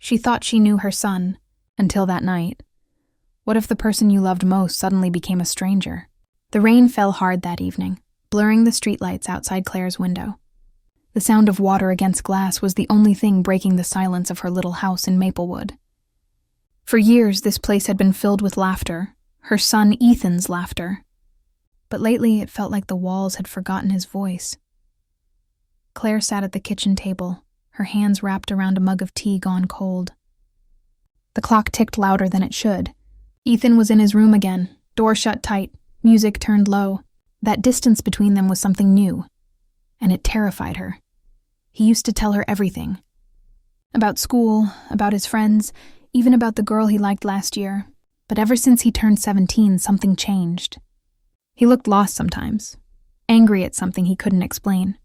She thought she knew her son, until that night. What if the person you loved most suddenly became a stranger? The rain fell hard that evening, blurring the streetlights outside Claire's window. The sound of water against glass was the only thing breaking the silence of her little house in Maplewood. For years, this place had been filled with laughter, her son Ethan's laughter. But lately, it felt like the walls had forgotten his voice. Claire sat at the kitchen table, her hands wrapped around a mug of tea gone cold. The clock ticked louder than it should. Ethan was in his room again, door shut tight, music turned low. That distance between them was something new, and it terrified her. He used to tell her everything. About school, about his friends, even about the girl he liked last year. But ever since he turned 17, something changed. He looked lost sometimes, angry at something he couldn't explain.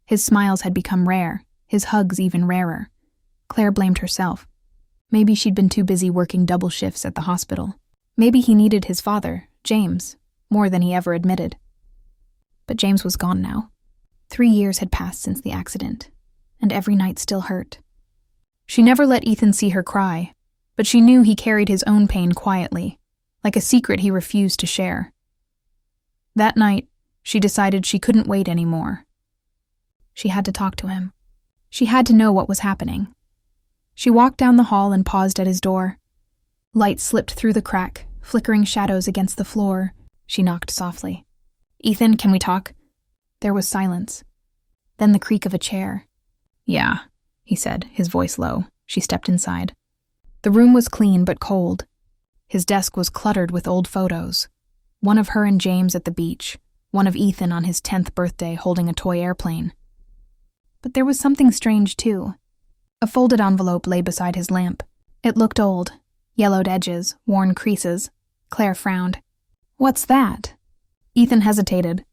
His smiles had become rare, his hugs even rarer. Claire blamed herself. Maybe she'd been too busy working double shifts at the hospital. Maybe he needed his father, James, more than he ever admitted. But James was gone now. 3 years had passed since the accident, and every night still hurt. She never let Ethan see her cry, but she knew he carried his own pain quietly, like a secret he refused to share. That night, she decided she couldn't wait anymore. She had to talk to him. She had to know what was happening. She walked down the hall and paused at his door. Light slipped through the crack, flickering shadows against the floor. She knocked softly. "Ethan, can we talk?" There was silence. Then the creak of a chair. "Yeah," he said, his voice low. She stepped inside. The room was clean but cold. His desk was cluttered with old photos. One of her and James at the beach, one of Ethan on his 10th birthday holding a toy airplane. But there was something strange, too. A folded envelope lay beside his lamp. It looked old, yellowed edges, worn creases. Claire frowned. "What's that?" Ethan hesitated.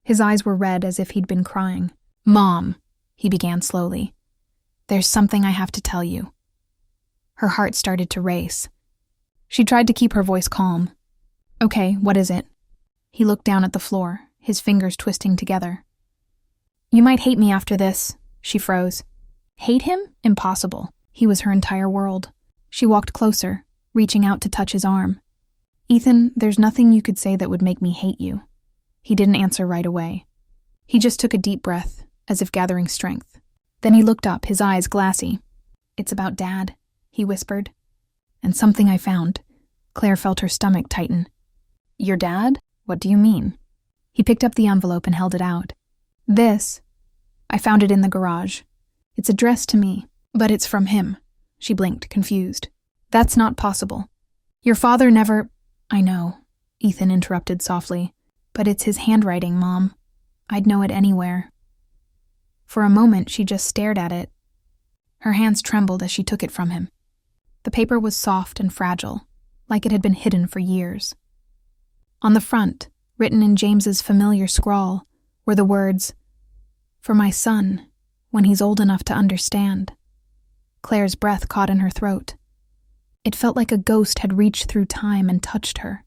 His eyes were red as if he'd been crying. "Mom," he began slowly. "There's something I have to tell you." Her heart started to race. She tried to keep her voice calm. "Okay, what is it?" He looked down at the floor, his fingers twisting together. "You might hate me after this," she froze. Hate him? Impossible. He was her entire world. She walked closer, reaching out to touch his arm. "Ethan, there's nothing you could say that would make me hate you." He didn't answer right away. He just took a deep breath, as if gathering strength. Then he looked up, his eyes glassy. "It's about Dad," he whispered. "And something I found." Claire felt her stomach tighten. "Your dad? What do you mean?" He picked up the envelope and held it out. "This. I found it in the garage. It's addressed to me, but it's from him." She blinked, confused. "That's not possible. Your father never—" "I know," Ethan interrupted softly. "But it's his handwriting, Mom. I'd know it anywhere." For a moment, she just stared at it. Her hands trembled as she took it from him. The paper was soft and fragile, like it had been hidden for years. On the front, written in James's familiar scrawl, were the words, "For my son, when he's old enough to understand." Claire's breath caught in her throat. It felt like a ghost had reached through time and touched her.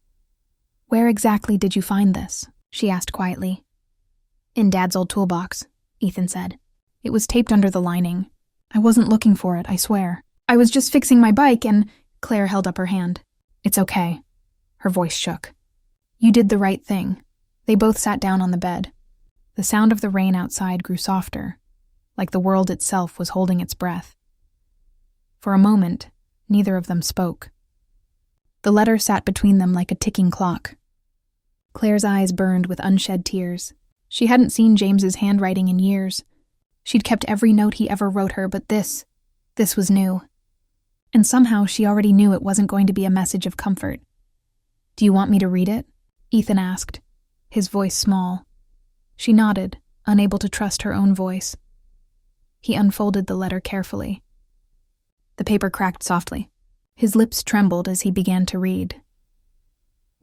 "Where exactly did you find this?" she asked quietly. "In Dad's old toolbox," Ethan said. "It was taped under the lining. I wasn't looking for it, I swear. I was just fixing my bike and—" Claire held up her hand. "It's okay." Her voice shook. "You did the right thing." They both sat down on the bed. The sound of the rain outside grew softer, like the world itself was holding its breath. For a moment, neither of them spoke. The letter sat between them like a ticking clock. Claire's eyes burned with unshed tears. She hadn't seen James's handwriting in years. She'd kept every note he ever wrote her, but this was new. And somehow she already knew it wasn't going to be a message of comfort. "Do you want me to read it?" Ethan asked, his voice small. She nodded, unable to trust her own voice. He unfolded the letter carefully. The paper cracked softly. His lips trembled as he began to read.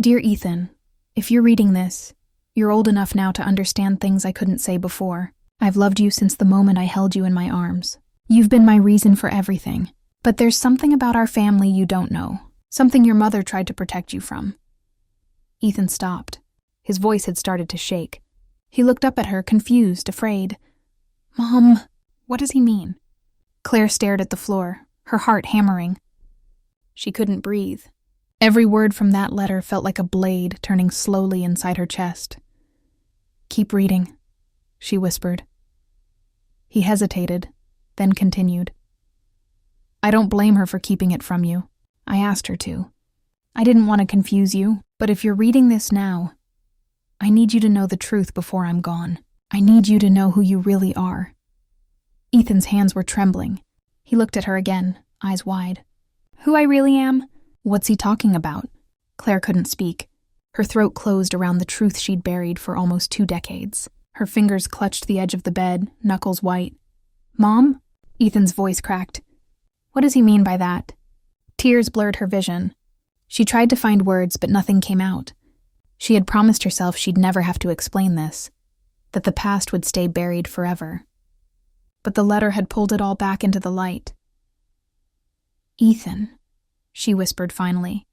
"Dear Ethan, if you're reading this, you're old enough now to understand things I couldn't say before. I've loved you since the moment I held you in my arms. You've been my reason for everything. But there's something about our family you don't know. Something your mother tried to protect you from." Ethan stopped. His voice had started to shake. He looked up at her, confused, afraid. "Mom, what does he mean?" Claire stared at the floor, her heart hammering. She couldn't breathe. Every word from that letter felt like a blade turning slowly inside her chest. "Keep reading," she whispered. He hesitated, then continued. "I don't blame her for keeping it from you. I asked her to. I didn't want to confuse you, but if you're reading this now, I need you to know the truth before I'm gone. I need you to know who you really are." Ethan's hands were trembling. He looked at her again, eyes wide. "Who I really am? What's he talking about?" Claire couldn't speak. Her throat closed around the truth she'd buried for almost 2 decades. Her fingers clutched the edge of the bed, knuckles white. "Mom?" Ethan's voice cracked. "What does he mean by that?" Tears blurred her vision. She tried to find words, but nothing came out. She had promised herself she'd never have to explain this, that the past would stay buried forever. But the letter had pulled it all back into the light. "Ethan," she whispered finally,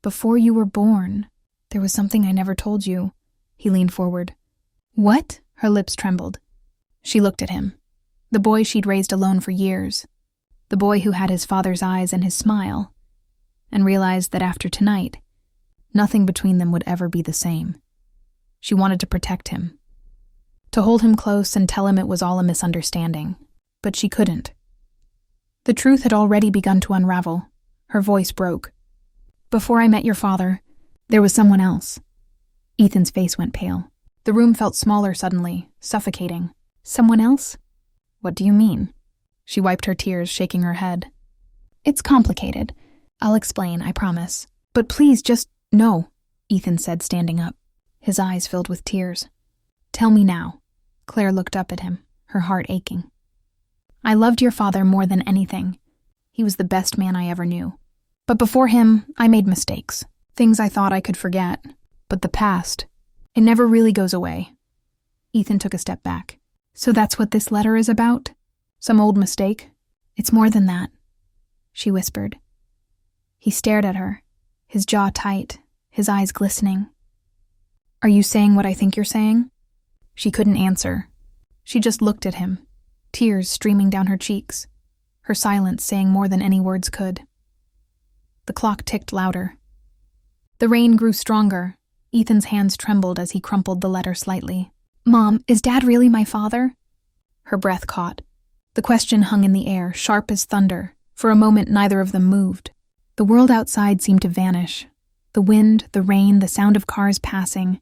"before you were born, there was something I never told you." He leaned forward. "What?" Her lips trembled. She looked at him. The boy she'd raised alone for years. The boy who had his father's eyes and his smile, and realized that after tonight, nothing between them would ever be the same. She wanted to protect him, to hold him close and tell him it was all a misunderstanding, but she couldn't. The truth had already begun to unravel. Her voice broke. "Before I met your father, there was someone else." Ethan's face went pale. The room felt smaller suddenly, suffocating. "Someone else? What do you mean?" She wiped her tears, shaking her head. "It's complicated. I'll explain, I promise. But please just no," Ethan said, standing up. His eyes filled with tears. "Tell me now." Claire looked up at him, her heart aching. "I loved your father more than anything. He was the best man I ever knew. But before him, I made mistakes. Things I thought I could forget. But the past, it never really goes away." Ethan took a step back. "So that's what this letter is about? Some old mistake?" "It's more than that," she whispered. He stared at her, his jaw tight, his eyes glistening. "Are you saying what I think you're saying?" She couldn't answer. She just looked at him, tears streaming down her cheeks, her silence saying more than any words could. The clock ticked louder. The rain grew stronger. Ethan's hands trembled as he crumpled the letter slightly. "Mom, is Dad really my father?" Her breath caught. The question hung in the air, sharp as thunder. For a moment, neither of them moved. The world outside seemed to vanish. The wind, the rain, the sound of cars passing.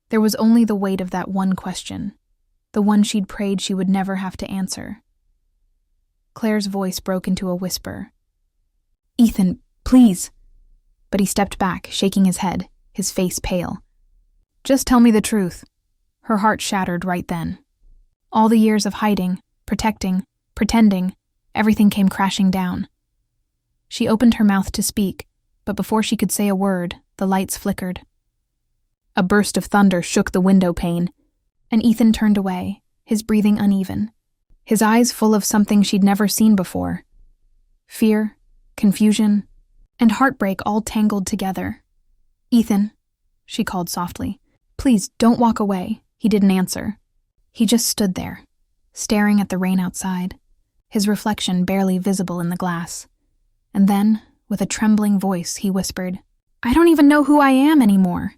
There was only the weight of that one question, the one she'd prayed she would never have to answer. Claire's voice broke into a whisper. "Ethan, please." But he stepped back, shaking his head, his face pale. "Just tell me the truth." Her heart shattered right then. All the years of hiding, protecting, pretending, everything came crashing down. She opened her mouth to speak, but before she could say a word, the lights flickered. A burst of thunder shook the window pane, and Ethan turned away, his breathing uneven, his eyes full of something she'd never seen before. Fear, confusion, and heartbreak all tangled together. "Ethan," she called softly, "please don't walk away." He didn't answer. He just stood there, staring at the rain outside, his reflection barely visible in the glass. And then, with a trembling voice, he whispered, "I don't even know who I am anymore."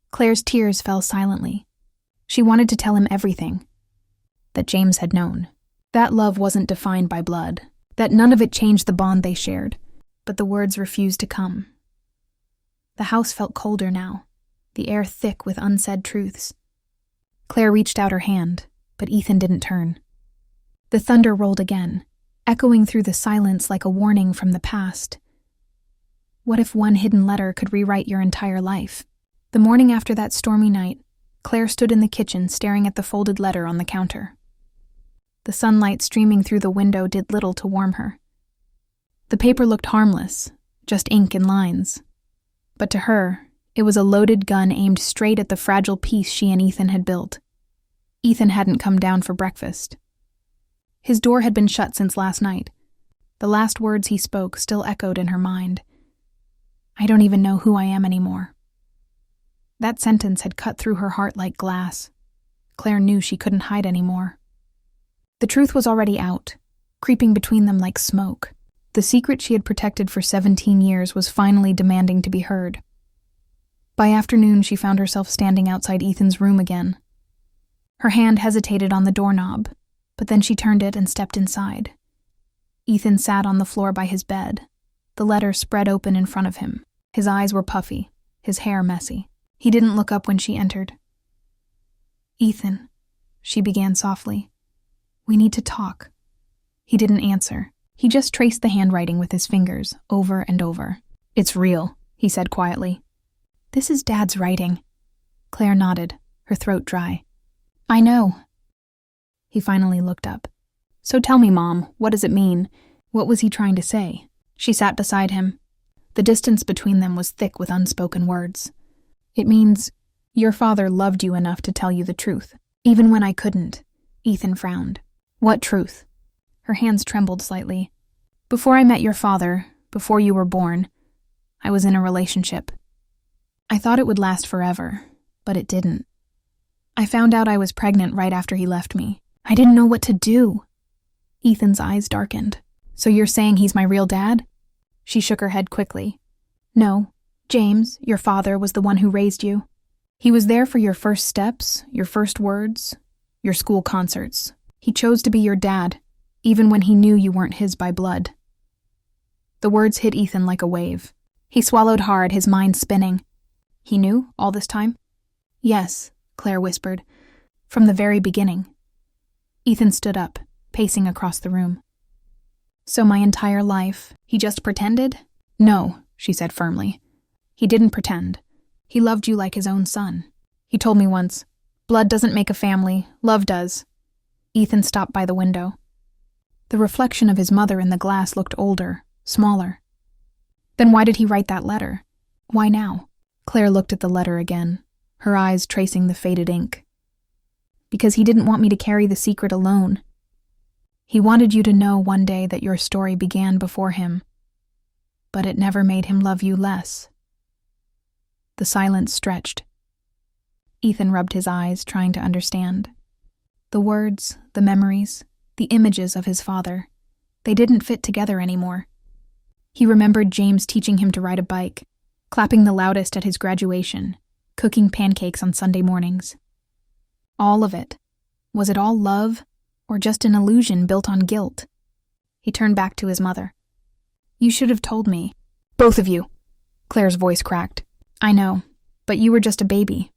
Claire's tears fell silently. She wanted to tell him everything. That James had known. That love wasn't defined by blood. That none of it changed the bond they shared. But the words refused to come. The house felt colder now, the air thick with unsaid truths. Claire reached out her hand, but Ethan didn't turn. The thunder rolled again, echoing through the silence like a warning from the past. What if one hidden letter could rewrite your entire life? The morning after that stormy night, Claire stood in the kitchen staring at the folded letter on the counter. The sunlight streaming through the window did little to warm her. The paper looked harmless, just ink and lines. But to her, it was a loaded gun aimed straight at the fragile peace she and Ethan had built. Ethan hadn't come down for breakfast. His door had been shut since last night. The last words he spoke still echoed in her mind. "I don't even know who I am anymore." That sentence had cut through her heart like glass. Claire knew she couldn't hide anymore. The truth was already out, creeping between them like smoke. The secret she had protected for 17 years was finally demanding to be heard. By afternoon, she found herself standing outside Ethan's room again. Her hand hesitated on the doorknob, but then she turned it and stepped inside. Ethan sat on the floor by his bed, the letter spread open in front of him. His eyes were puffy, his hair messy. He didn't look up when she entered. "Ethan," she began softly, "we need to talk." He didn't answer. He just traced the handwriting with his fingers, over and over. "It's real," he said quietly. "This is Dad's writing." Claire nodded, her throat dry. "I know." He finally looked up. "So tell me, Mom, what does it mean? What was he trying to say?" She sat beside him. The distance between them was thick with unspoken words. "It means your father loved you enough to tell you the truth, even when I couldn't." Ethan frowned. "What truth?" Her hands trembled slightly. "Before I met your father, before you were born, I was in a relationship. I thought it would last forever, but it didn't. I found out I was pregnant right after he left me. I didn't know what to do." Ethan's eyes darkened. "So you're saying he's my real dad?" She shook her head quickly. "No, James, your father, was the one who raised you. He was there for your first steps, your first words, your school concerts. He chose to be your dad, even when he knew you weren't his by blood." The words hit Ethan like a wave. He swallowed hard, his mind spinning. "He knew all this time?" "Yes," Claire whispered, "from the very beginning." Ethan stood up, pacing across the room. "So my entire life, he just pretended?" "No," she said firmly. "He didn't pretend. He loved you like his own son. He told me once, 'Blood doesn't make a family, love does.'" Ethan stopped by the window. The reflection of his mother in the glass looked older, smaller. "Then why did he write that letter? Why now?" Claire looked at the letter again, her eyes tracing the faded ink. "Because he didn't want me to carry the secret alone. He wanted you to know one day that your story began before him, but it never made him love you less." The silence stretched. Ethan rubbed his eyes, trying to understand. The words, the memories, the images of his father, they didn't fit together anymore. He remembered James teaching him to ride a bike, clapping the loudest at his graduation, cooking pancakes on Sunday mornings. All of it. Was it all love, or just an illusion built on guilt? He turned back to his mother. "You should have told me. Both of you." Claire's voice cracked. "I know, but you were just a baby.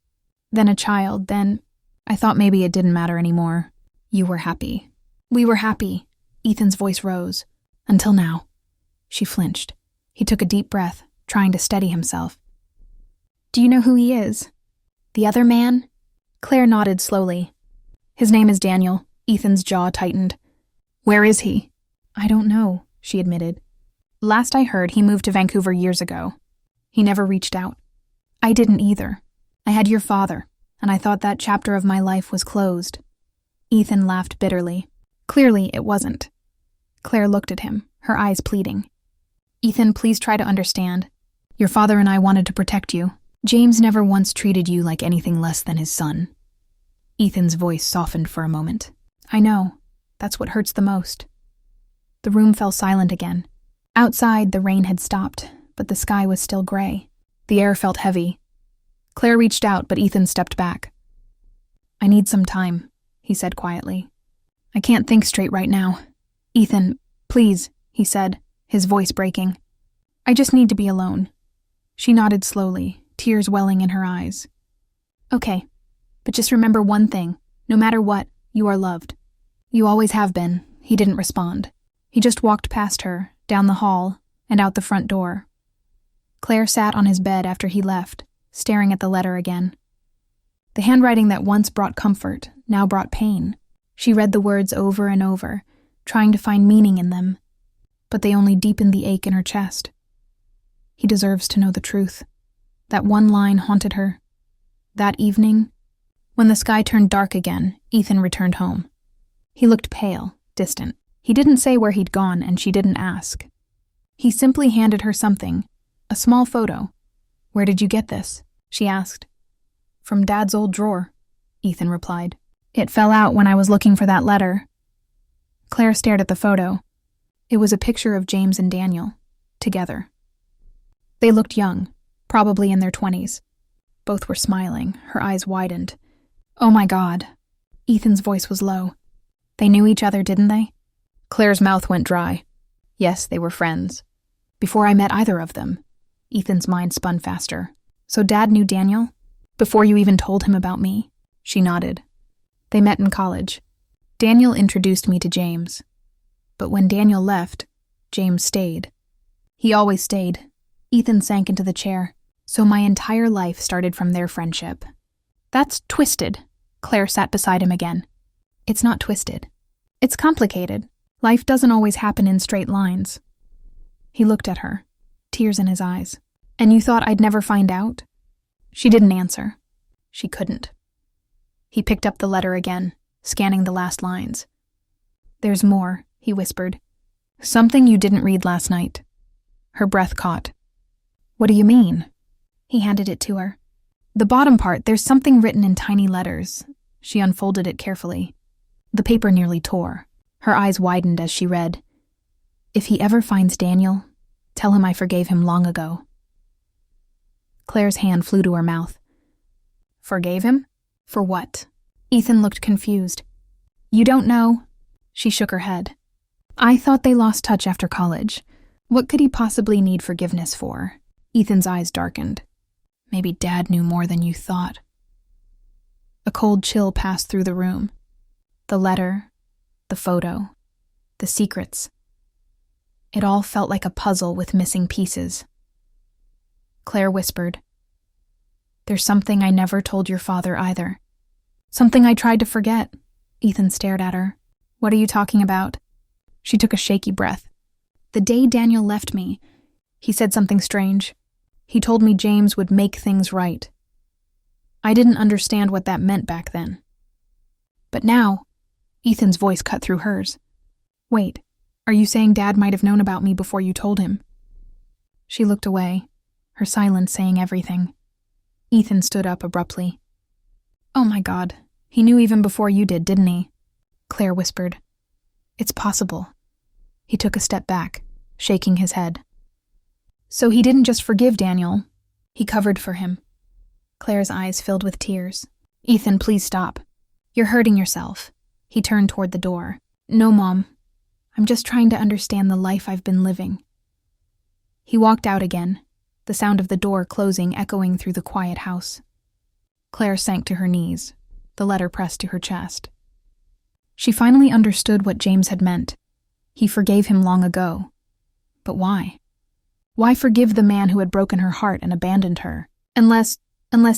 Then a child, then I thought maybe it didn't matter anymore. You were happy. We were happy." Ethan's voice rose. "Until now." She flinched. He took a deep breath, trying to steady himself. "Do you know who he is? The other man?" Claire nodded slowly. "His name is Daniel." Ethan's jaw tightened. "Where is he?" "I don't know," she admitted. "Last I heard, he moved to Vancouver years ago. He never reached out. I didn't either. I had your father, and I thought that chapter of my life was closed." Ethan laughed bitterly. Clearly, it wasn't. Claire looked at him, her eyes pleading. "Ethan, please try to understand. Your father and I wanted to protect you. James never once treated you like anything less than his son." Ethan's voice softened for a moment. "I know. That's what hurts the most." The room fell silent again. Outside, the rain had stopped, but the sky was still gray. The air felt heavy. Claire reached out, but Ethan stepped back. "I need some time," he said quietly. "I can't think straight right now." "Ethan, please," he said, his voice breaking. "I just need to be alone." She nodded slowly, tears welling in her eyes. "Okay, but just remember one thing. No matter what, you are loved. You always have been." He didn't respond. He just walked past her, down the hall, and out the front door. Claire sat on his bed after he left, staring at the letter again. The handwriting that once brought comfort now brought pain. She read the words over and over, trying to find meaning in them, but they only deepened the ache in her chest. He deserves to know the truth. That one line haunted her. That evening, when the sky turned dark again, Ethan returned home. He looked pale, distant. He didn't say where he'd gone, and she didn't ask. He simply handed her something, a small photo. "Where did you get this?" she asked. "From Dad's old drawer," Ethan replied. "It fell out when I was looking for that letter." Claire stared at the photo. It was a picture of James and Daniel, together. They looked young, probably in their 20s. Both were smiling, her eyes widened. "Oh my God." Ethan's voice was low. "They knew each other, didn't they?" Claire's mouth went dry. Yes, they were friends. Before I met either of them. Ethan's mind spun faster. "So Dad knew Daniel? Before you even told him about me?" She nodded. "They met in college. Daniel introduced me to James. But when Daniel left, James stayed. He always stayed." Ethan sank into the chair. "So my entire life started from their friendship." "That's twisted." Claire sat beside him again. "It's not twisted. It's complicated. Life doesn't always happen in straight lines." He looked at her, tears in his eyes. "And you thought I'd never find out?" She didn't answer. She couldn't. He picked up the letter again, scanning the last lines. "There's more," he whispered. "Something you didn't read last night." Her breath caught. "What do you mean?" He handed it to her. "The bottom part, there's something written in tiny letters." She unfolded it carefully. The paper nearly tore. Her eyes widened as she read. "If he ever finds Daniel, tell him I forgave him long ago." Claire's hand flew to her mouth. "Forgave him? For what?" Ethan looked confused. "You don't know?" She shook her head. "I thought they lost touch after college. What could he possibly need forgiveness for?" Ethan's eyes darkened. "Maybe Dad knew more than you thought." A cold chill passed through the room. The letter, the photo, the secrets. It all felt like a puzzle with missing pieces. Claire whispered, "There's something I never told your father either. Something I tried to forget." Ethan stared at her. "What are you talking about?" She took a shaky breath. "The day Daniel left me, he said something strange. He told me James would make things right. I didn't understand what that meant back then. But now," Ethan's voice cut through hers. "Wait, are you saying Dad might have known about me before you told him?" She looked away, her silence saying everything. Ethan stood up abruptly. "Oh my God, he knew even before you did, didn't he?" Claire whispered. "It's possible." He took a step back, shaking his head. "So he didn't just forgive Daniel, he covered for him." Claire's eyes filled with tears. "Ethan, please stop. You're hurting yourself." He turned toward the door. "No, Mom. I'm just trying to understand the life I've been living." He walked out again, the sound of the door closing echoing through the quiet house. Claire sank to her knees, the letter pressed to her chest. She finally understood what James had meant. He forgave him long ago. But why? Why forgive the man who had broken her heart and abandoned her? Unless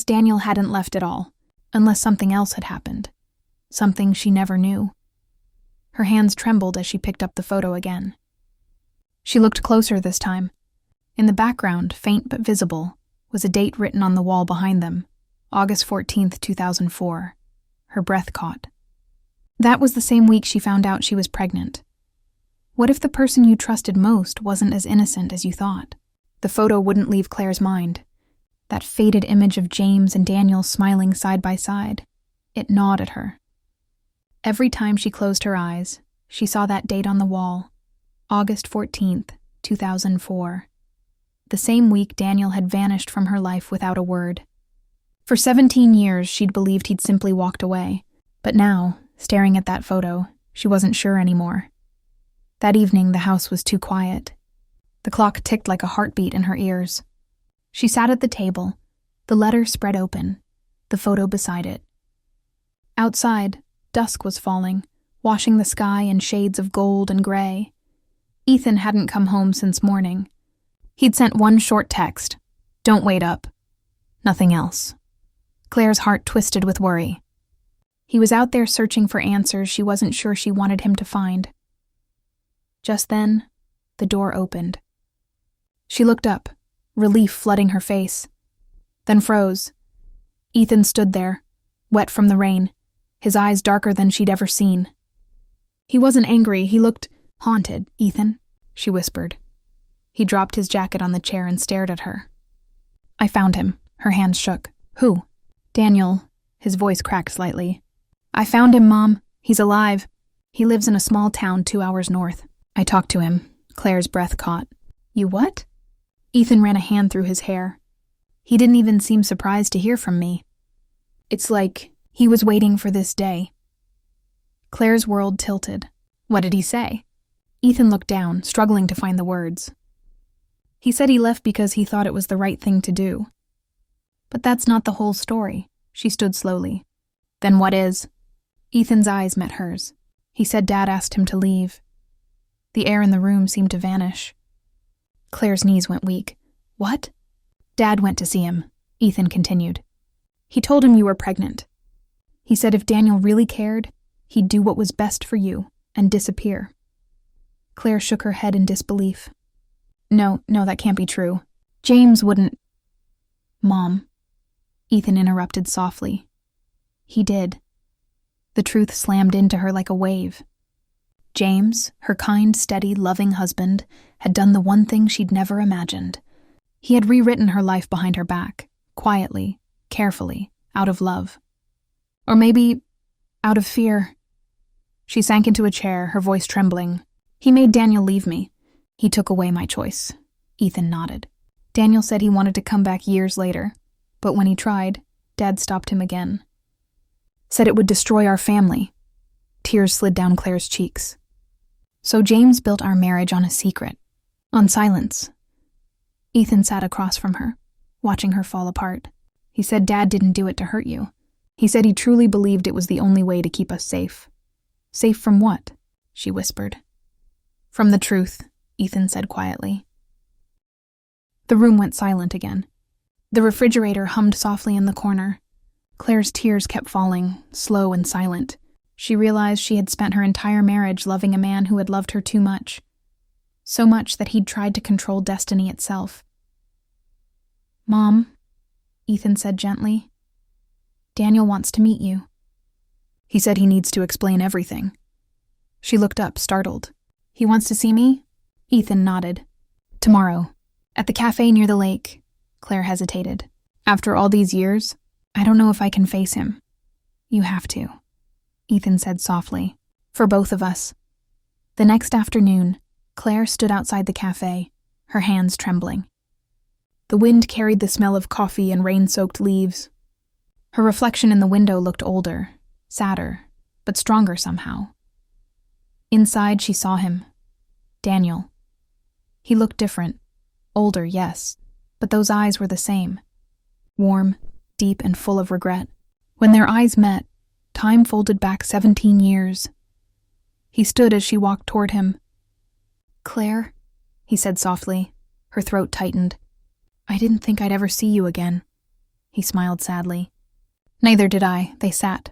Daniel hadn't left at all. Unless something else had happened. Something she never knew. Her hands trembled as she picked up the photo again. She looked closer this time. In the background, faint but visible, was a date written on the wall behind them, August 14th, 2004. Her breath caught. That was the same week she found out she was pregnant. What if the person you trusted most wasn't as innocent as you thought? The photo wouldn't leave Claire's mind. That faded image of James and Daniel smiling side by side. It gnawed at her. Every time she closed her eyes, she saw that date on the wall, August 14th, 2004. The same week Daniel had vanished from her life without a word. For 17 years, she'd believed he'd simply walked away. But now, staring at that photo, she wasn't sure anymore. That evening, the house was too quiet. The clock ticked like a heartbeat in her ears. She sat at the table, the letter spread open, the photo beside it. Outside, dusk was falling, washing the sky in shades of gold and gray. Ethan hadn't come home since morning. He'd sent one short text, "Don't wait up." Nothing else. Claire's heart twisted with worry. He was out there searching for answers she wasn't sure she wanted him to find. Just then, the door opened. She looked up, relief flooding her face, then froze. Ethan stood there, wet from the rain, his eyes darker than she'd ever seen. He wasn't angry, he looked haunted. "Ethan," she whispered. He dropped his jacket on the chair and stared at her. "I found him." Her hands shook. "Who?" "Daniel." His voice cracked slightly. "I found him, Mom. He's alive. He lives in a small town 2 hours north. I talked to him. Claire's breath caught. You what? Ethan ran a hand through his hair. He didn't even seem surprised to hear from me. It's like he was waiting for this day. Claire's world tilted. What did he say? Ethan looked down, struggling to find the words. He said he left because he thought it was the right thing to do. But that's not the whole story. She stood slowly. Then what is? Ethan's eyes met hers. He said Dad asked him to leave. The air in the room seemed to vanish. Claire's knees went weak. What? Dad went to see him, Ethan continued. He told him you were pregnant. He said if Daniel really cared, he'd do what was best for you and disappear. Claire shook her head in disbelief. No, that can't be true. James wouldn't... Mom, Ethan interrupted softly. He did. The truth slammed into her like a wave. James, her kind, steady, loving husband, had done the one thing she'd never imagined. He had rewritten her life behind her back, quietly, carefully, out of love. Or maybe out of fear. She sank into a chair, her voice trembling. He made Daniel leave me. He took away my choice. Ethan nodded. Daniel said he wanted to come back years later, but when he tried, Dad stopped him again. Said it would destroy our family. Tears slid down Claire's cheeks. So James built our marriage on a secret, on silence. Ethan sat across from her, watching her fall apart. He said Dad didn't do it to hurt you. He said he truly believed it was the only way to keep us safe. Safe from what? She whispered. From the truth, Ethan said quietly. The room went silent again. The refrigerator hummed softly in the corner. Claire's tears kept falling, slow and silent. She realized she had spent her entire marriage loving a man who had loved her too much. So much that he'd tried to control destiny itself. Mom, Ethan said gently, Daniel wants to meet you. He said he needs to explain everything. She looked up, startled. He wants to see me? Ethan nodded. Tomorrow, at the cafe near the lake. Claire hesitated. After all these years, I don't know if I can face him. You have to, Ethan said softly. For both of us. The next afternoon, Claire stood outside the cafe, her hands trembling. The wind carried the smell of coffee and rain-soaked leaves. Her reflection in the window looked older, sadder, but stronger somehow. Inside, she saw him. Daniel. He looked different. Older, yes, but those eyes were the same. Warm, deep, and full of regret. When their eyes met, time folded back 17 years. He stood as she walked toward him. Claire, he said softly. Her throat tightened. I didn't think I'd ever see you again. He smiled sadly. Neither did I. They sat.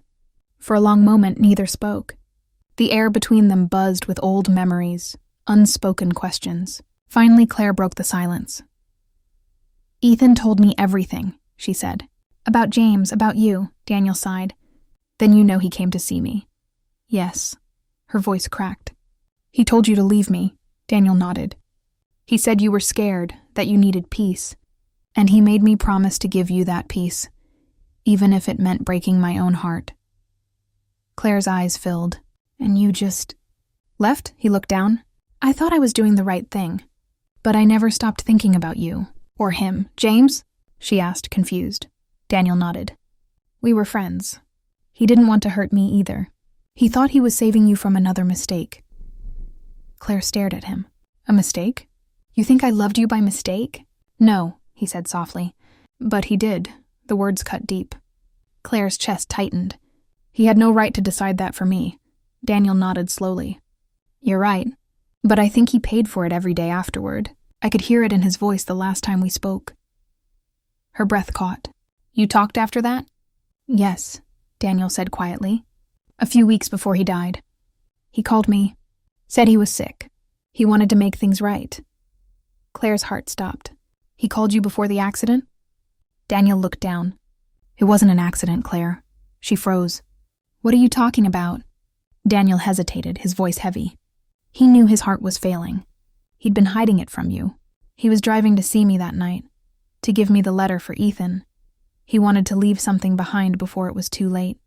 For a long moment, neither spoke. The air between them buzzed with old memories, unspoken questions. Finally, Claire broke the silence. Ethan told me everything, she said. About James, about you, Daniel sighed. Then you know he came to see me. Yes. Her voice cracked. He told you to leave me, Daniel nodded. He said you were scared, that you needed peace. And he made me promise to give you that peace, even if it meant breaking my own heart. Claire's eyes filled. And you just... Left? He looked down. I thought I was doing the right thing. But I never stopped thinking about you. Or him. James? She asked, confused. Daniel nodded. We were friends. He didn't want to hurt me either. He thought he was saving you from another mistake. Claire stared at him. A mistake? You think I loved you by mistake? No, he said softly. But he did. The words cut deep. Claire's chest tightened. He had no right to decide that for me. Daniel nodded slowly. You're right. But I think he paid for it every day afterward. I could hear it in his voice the last time we spoke. Her breath caught. You talked after that? Yes, Daniel said quietly. A few weeks before he died. He called me. Said he was sick. He wanted to make things right. Claire's heart stopped. He called you before the accident? Daniel looked down. It wasn't an accident, Claire. She froze. What are you talking about? Daniel hesitated, his voice heavy. He knew his heart was failing. He'd been hiding it from you. He was driving to see me that night, to give me the letter for Ethan. He wanted to leave something behind before it was too late.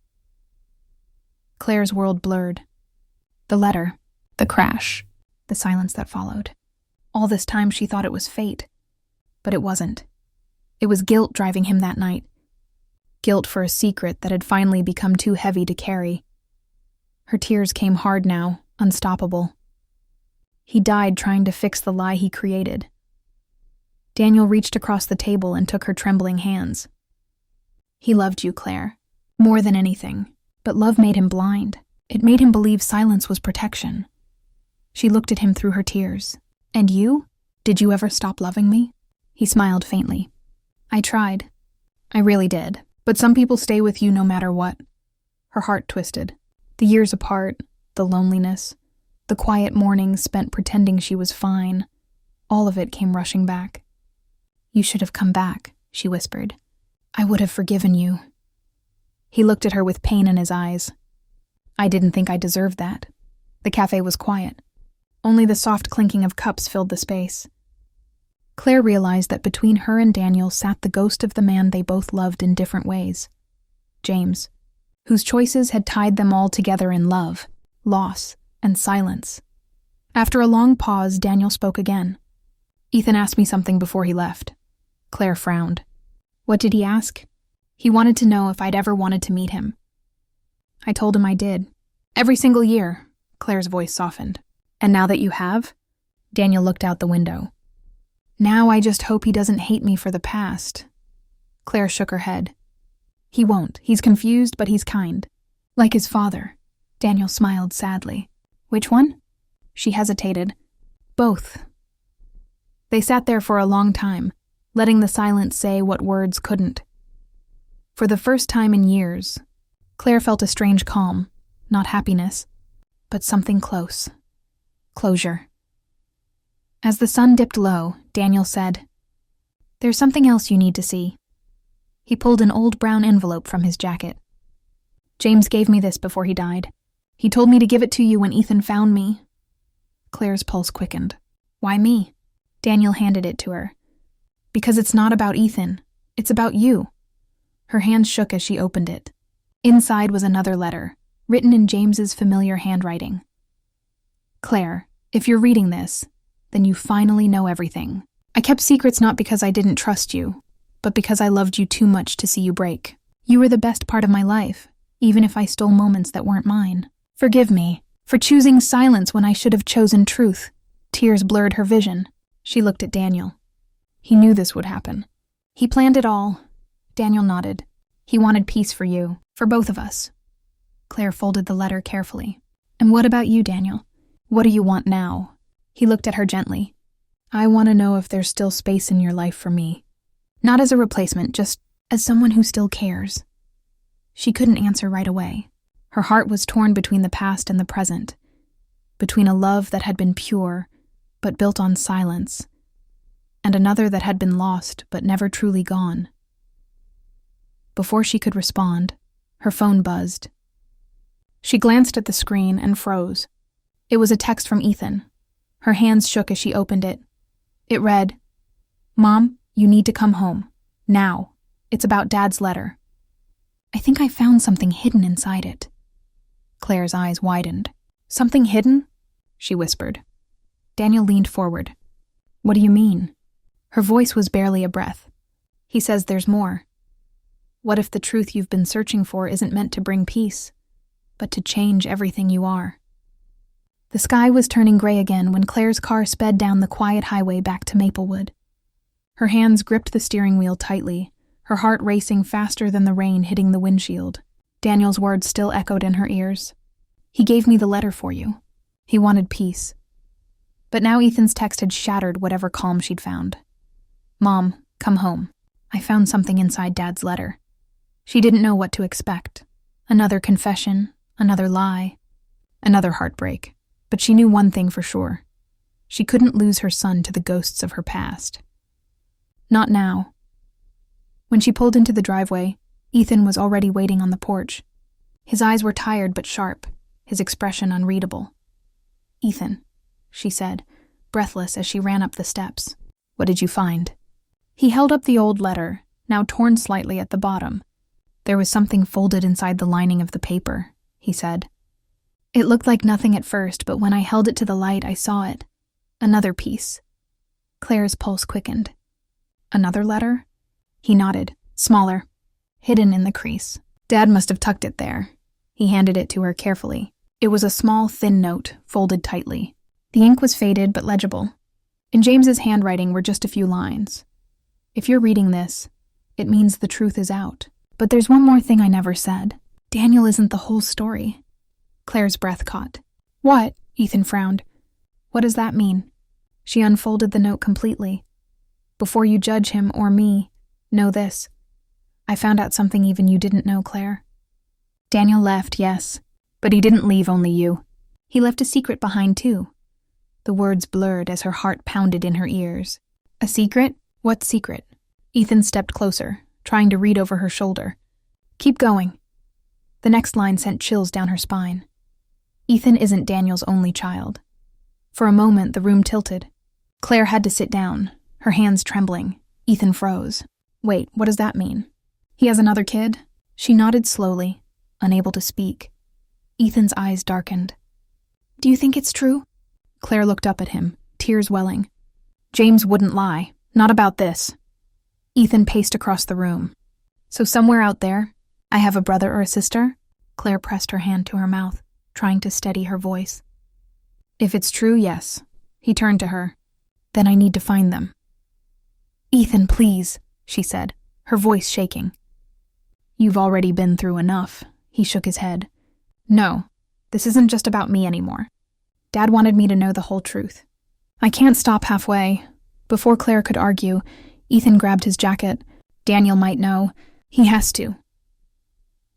Claire's world blurred. The letter, the crash, the silence that followed. All this time she thought it was fate, but it wasn't. It was guilt driving him that night. Guilt for a secret that had finally become too heavy to carry. Her tears came hard now, unstoppable. He died trying to fix the lie he created. Daniel reached across the table and took her trembling hands. He loved you, Claire, more than anything, but love made him blind. It made him believe silence was protection. She looked at him through her tears. And you? Did you ever stop loving me? He smiled faintly. I tried. I really did. But some people stay with you no matter what. Her heart twisted. The years apart, the loneliness, the quiet mornings spent pretending she was fine, all of it came rushing back. You should have come back, she whispered. I would have forgiven you. He looked at her with pain in his eyes. I didn't think I deserved that. The cafe was quiet. Only the soft clinking of cups filled the space. Claire realized that between her and Daniel sat the ghost of the man they both loved in different ways. James, whose choices had tied them all together in love, loss, and silence. After a long pause, Daniel spoke again. Ethan asked me something before he left. Claire frowned. What did he ask? He wanted to know if I'd ever wanted to meet him. I told him I did. Every single year, Claire's voice softened. And now that you have? Daniel looked out the window. Now I just hope he doesn't hate me for the past. Claire shook her head. He won't. He's confused, but he's kind. Like his father. Daniel smiled sadly. Which one? She hesitated. Both. They sat there for a long time, letting the silence say what words couldn't. For the first time in years, Claire felt a strange calm, not happiness, but something close. Closure. As the sun dipped low, Daniel said, There's something else you need to see. He pulled an old brown envelope from his jacket. James gave me this before he died. He told me to give it to you when Ethan found me. Claire's pulse quickened. Why me? Daniel handed it to her. Because it's not about Ethan. It's about you. Her hand shook as she opened it. Inside was another letter, written in James's familiar handwriting. Claire, if you're reading this, then you finally know everything. I kept secrets not because I didn't trust you, but because I loved you too much to see you break. You were the best part of my life, even if I stole moments that weren't mine. Forgive me for choosing silence when I should have chosen truth. Tears blurred her vision. She looked at Daniel. He knew this would happen. He planned it all. Daniel nodded. He wanted peace for you, for both of us. Claire folded the letter carefully. And what about you, Daniel? What do you want now? He looked at her gently. I want to know if there's still space in your life for me. Not as a replacement, just as someone who still cares. She couldn't answer right away. Her heart was torn between the past and the present, between a love that had been pure, but built on silence, and another that had been lost, but never truly gone. Before she could respond, her phone buzzed. She glanced at the screen and froze. It was a text from Ethan. Her hands shook as she opened it. It read, Mom, you need to come home. Now. It's about Dad's letter. I think I found something hidden inside it. Claire's eyes widened. Something hidden? She whispered. Daniel leaned forward. What do you mean? Her voice was barely a breath. He says there's more. What if the truth you've been searching for isn't meant to bring peace, but to change everything you are? The sky was turning gray again when Claire's car sped down the quiet highway back to Maplewood. Her hands gripped the steering wheel tightly, her heart racing faster than the rain hitting the windshield. Daniel's words still echoed in her ears. He gave me the letter for you. He wanted peace. But now Ethan's text had shattered whatever calm she'd found. Mom, come home. I found something inside Dad's letter. She didn't know what to expect. Another confession, another lie, another heartbreak. But she knew one thing for sure. She couldn't lose her son to the ghosts of her past. Not now. When she pulled into the driveway, Ethan was already waiting on the porch. His eyes were tired but sharp, his expression unreadable. Ethan, she said, breathless as she ran up the steps. What did you find? He held up the old letter, now torn slightly at the bottom. There was something folded inside the lining of the paper, he said. It looked like nothing at first, but when I held it to the light, I saw it. Another piece. Claire's pulse quickened. Another letter? He nodded, smaller, hidden in the crease. Dad must have tucked it there. He handed it to her carefully. It was a small, thin note, folded tightly. The ink was faded but legible. In James's handwriting were just a few lines. If you're reading this, it means the truth is out. But there's one more thing I never said. Daniel isn't the whole story. Claire's breath caught. What? Ethan frowned. What does that mean? She unfolded the note completely. Before you judge him or me, know this. I found out something even you didn't know, Claire. Daniel left, yes, but he didn't leave only you. He left a secret behind too. The words blurred as her heart pounded in her ears. A secret? What secret? Ethan stepped closer, trying to read over her shoulder. Keep going. The next line sent chills down her spine. Ethan isn't Daniel's only child. For a moment, the room tilted. Claire had to sit down, her hands trembling. Ethan froze. Wait, what does that mean? He has another kid? She nodded slowly, unable to speak. Ethan's eyes darkened. Do you think it's true? Claire looked up at him, tears welling. James wouldn't lie. Not about this. Ethan paced across the room. So somewhere out there, I have a brother or a sister? Claire pressed her hand to her mouth, trying to steady her voice. If it's true, yes. He turned to her. Then I need to find them. Ethan, please, she said, her voice shaking. You've already been through enough. He shook his head. No, this isn't just about me anymore. Dad wanted me to know the whole truth. I can't stop halfway. Before Claire could argue, Ethan grabbed his jacket. Daniel might know. He has to.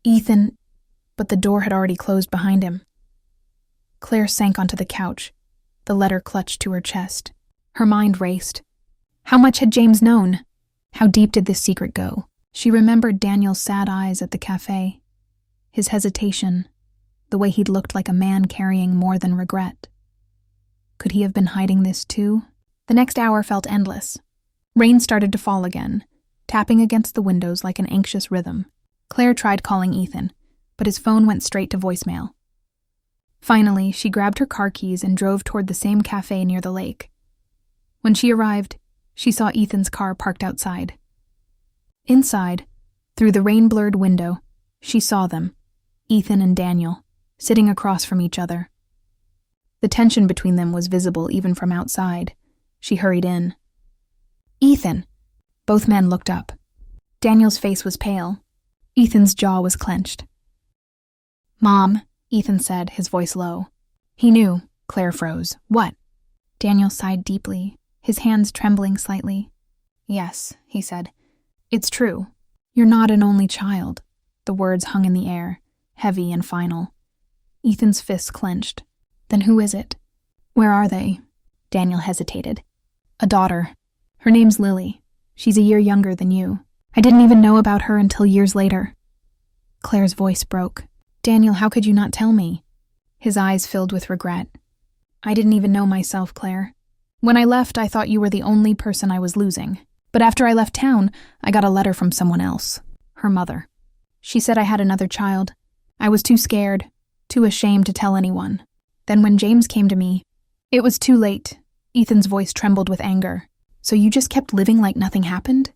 Ethan, but the door had already closed behind him. Claire sank onto the couch, the letter clutched to her chest. Her mind raced. How much had James known? How deep did this secret go? She remembered Daniel's sad eyes at the cafe, his hesitation, the way he'd looked like a man carrying more than regret. Could he have been hiding this too? The next hour felt endless. Rain started to fall again, tapping against the windows like an anxious rhythm. Claire tried calling Ethan, but his phone went straight to voicemail. Finally, she grabbed her car keys and drove toward the same cafe near the lake. When she arrived, she saw Ethan's car parked outside. Inside, through the rain-blurred window, she saw them, Ethan and Daniel, sitting across from each other. The tension between them was visible even from outside. She hurried in. Ethan! Both men looked up. Daniel's face was pale. Ethan's jaw was clenched. Mom, Ethan said, his voice low. He knew. Claire froze. What? Daniel sighed deeply, his hands trembling slightly. Yes, he said. It's true. You're not an only child. The words hung in the air, heavy and final. Ethan's fists clenched. Then who is it? Where are they? Daniel hesitated. A daughter. Her name's Lily. She's a year younger than you. I didn't even know about her until years later. Claire's voice broke. Daniel, how could you not tell me? His eyes filled with regret. I didn't even know myself, Claire. When I left, I thought you were the only person I was losing. But after I left town, I got a letter from someone else. Her mother. She said I had another child. I was too scared, too ashamed to tell anyone. Then when James came to me, it was too late. Ethan's voice trembled with anger. So you just kept living like nothing happened?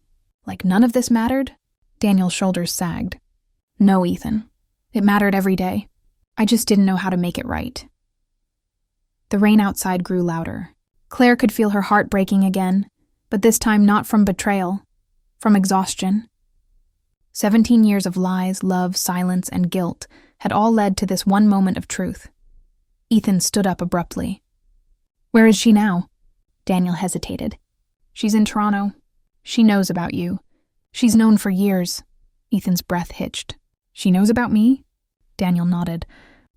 Like none of this mattered? Daniel's shoulders sagged. No, Ethan. It mattered every day. I just didn't know how to make it right. The rain outside grew louder. Claire could feel her heart breaking again, but this time not from betrayal, from exhaustion. 17 years of lies, love, silence, and guilt had all led to this one moment of truth. Ethan stood up abruptly. Where is she now? Daniel hesitated. She's in Toronto. She knows about you. She's known for years. Ethan's breath hitched. She knows about me? Daniel nodded.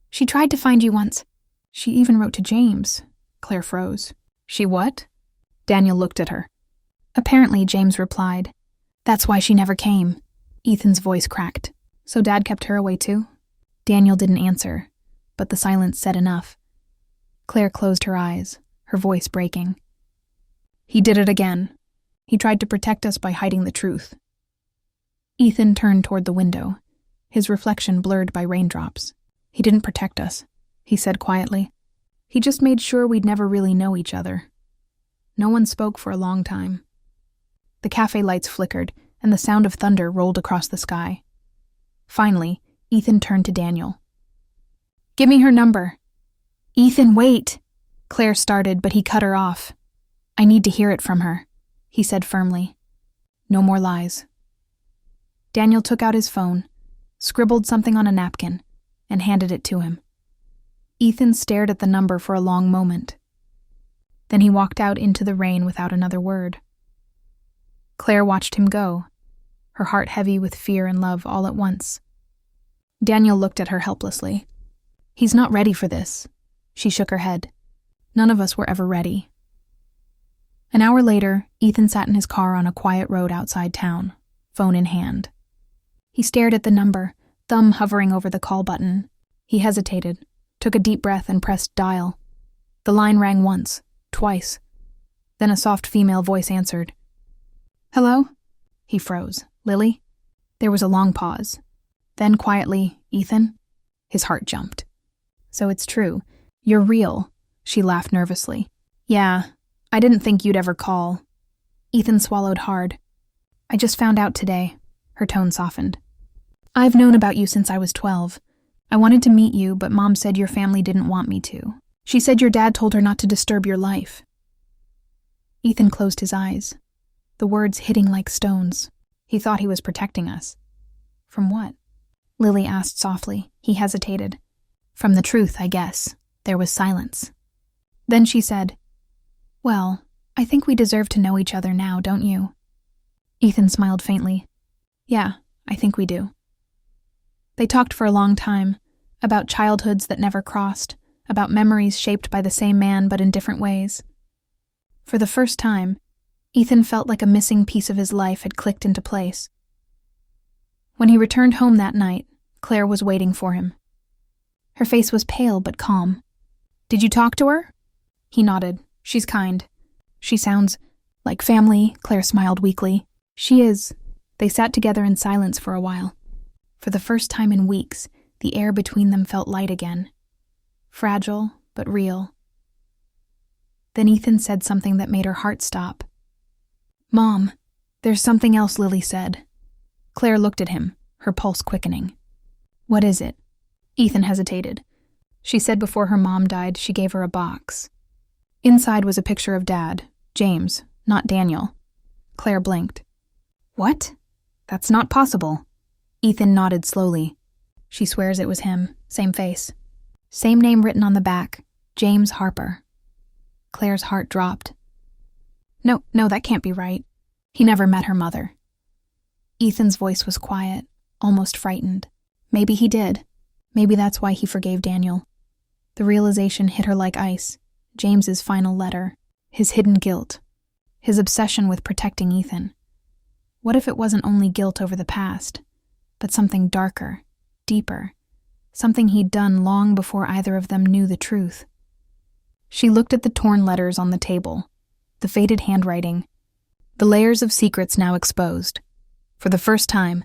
She tried to find you once. She even wrote to James. Claire froze. She what? Daniel looked at her. Apparently, James replied. That's why she never came. Ethan's voice cracked. So Dad kept her away too? Daniel didn't answer, but the silence said enough. Claire closed her eyes, her voice breaking. He did it again. He tried to protect us by hiding the truth. Ethan turned toward the window, his reflection blurred by raindrops. He didn't protect us. he said quietly. He just made sure we'd never really know each other. No one spoke for a long time. The cafe lights flickered, and the sound of thunder rolled across the sky. Finally, Ethan turned to Daniel. "Give me her number." "Ethan, wait!" Claire started, but he cut her off. "I need to hear it from her," he said firmly. "No more lies." Daniel took out his phone, scribbled something on a napkin, and handed it to him. Ethan stared at the number for a long moment. Then he walked out into the rain without another word. Claire watched him go, her heart heavy with fear and love all at once. Daniel looked at her helplessly. "He's not ready for this." She shook her head. "None of us were ever ready." An hour later, Ethan sat in his car on a quiet road outside town, phone in hand. He stared at the number, thumb hovering over the call button. He hesitated, took a deep breath and pressed dial. The line rang once, twice. Then a soft female voice answered. "Hello?" He froze. "Lily?" There was a long pause. Then quietly, "Ethan?" His heart jumped. "So it's true. You're real." She laughed nervously. "Yeah, I didn't think you'd ever call." Ethan swallowed hard. "I just found out today." Her tone softened. "I've known about you since I was 12. I wanted to meet you, but Mom said your family didn't want me to. She said your dad told her not to disturb your life." Ethan closed his eyes, the words hitting like stones. He thought he was protecting us. "From what?" Lily asked softly. He hesitated. "From the truth, I guess." There was silence. Then she said, "Well, I think we deserve to know each other now, don't you?" Ethan smiled faintly. "Yeah, I think we do." They talked for a long time, about childhoods that never crossed, about memories shaped by the same man but in different ways. For the first time, Ethan felt like a missing piece of his life had clicked into place. When he returned home that night, Claire was waiting for him. Her face was pale but calm. "Did you talk to her?" He nodded. "She's kind. She sounds like family," Claire smiled weakly. "She is." They sat together in silence for a while. For the first time in weeks, the air between them felt light again. Fragile, but real. Then Ethan said something that made her heart stop. "Mom, there's something else," Lily said. Claire looked at him, her pulse quickening. "What is it?" Ethan hesitated. She said before her mom died, she gave her a box. Inside was a picture of Dad, James, not Daniel. Claire blinked. "What? That's not possible." Ethan nodded slowly. "She swears it was him. Same face. Same name written on the back. James Harper." Claire's heart dropped. No, that can't be right. He never met her mother." Ethan's voice was quiet, almost frightened. Maybe he did. Maybe that's why he forgave Daniel. The realization hit her like ice. James's final letter. His hidden guilt. His obsession with protecting Ethan. What if it wasn't only guilt over the past, but something darker, deeper, something he'd done long before either of them knew the truth? She looked at the torn letters on the table, the faded handwriting, the layers of secrets now exposed. For the first time,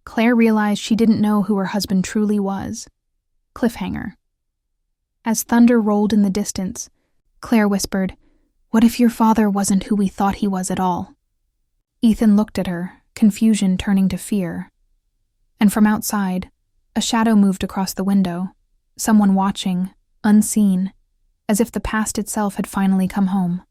Claire realized she didn't know who her husband truly was. Cliffhanger. As thunder rolled in the distance, Claire whispered, "What if your father wasn't who we thought he was at all?" Ethan looked at her, confusion turning to fear. And from outside, a shadow moved across the window, someone watching, unseen, as if the past itself had finally come home.